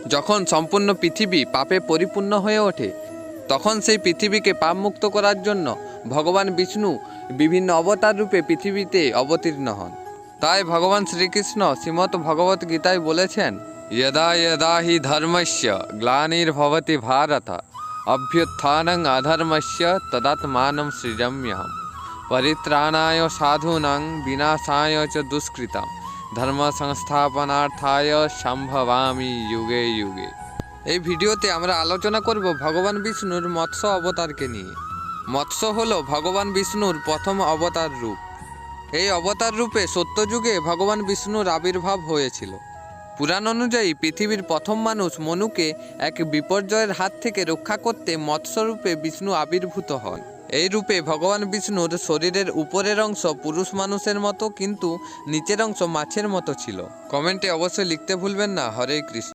যখন সম্পূর্ণ পৃথিবী পাপে পরিপূর্ণ হয়ে ওঠে তখন সেই পৃথিবীকে পাপমুক্ত করার জন্য ভগবান বিষ্ণু বিভিন্ন অবতার রূপে পৃথিবীতে অবতীর্ণ হন। তাই ভগবান শ্রীকৃষ্ণ শ্রীমদ্ ভগবত গীতায় বলেছেন, यदा यदा हि धर्मस्य ग्लानिर्भवति भारत अभ्युत्थानं अधर्मस्य तदात्मानं सृजाम्यहम् परित्राणाय साधूनां विनाशाय च दुष्कृतां धर्म संस्थापनार्थाय সম্ভবামি যুগে যুগে। এই ভিডিওতে আমরা আলোচনা করব ভগবান বিষ্ণুর মৎস্য অবতারকে নিয়ে। মৎস্য হলো ভগবান বিষ্ণুর প্রথম অবতার রূপ। এই অবতার রূপে সত্যযুগে ভগবান বিষ্ণুর আবির্ভাব হয়েছিল। পুরাণ অনুযায়ী পৃথিবীর প্রথম মানুষ মনুকে এক বিপর্যয়ের হাত থেকে রক্ষা করতে মৎস্যরূপে বিষ্ণু আবির্ভূত হন। এই রূপে ভগবান বিষ্ণুর শরীরের উপরের অংশ পুরুষ মানুষের মতো, কিন্তু নিচের অংশ মাছের মতো ছিল। কমেন্টে অবশ্যই লিখতে ভুলবেন না। হরে কৃষ্ণ।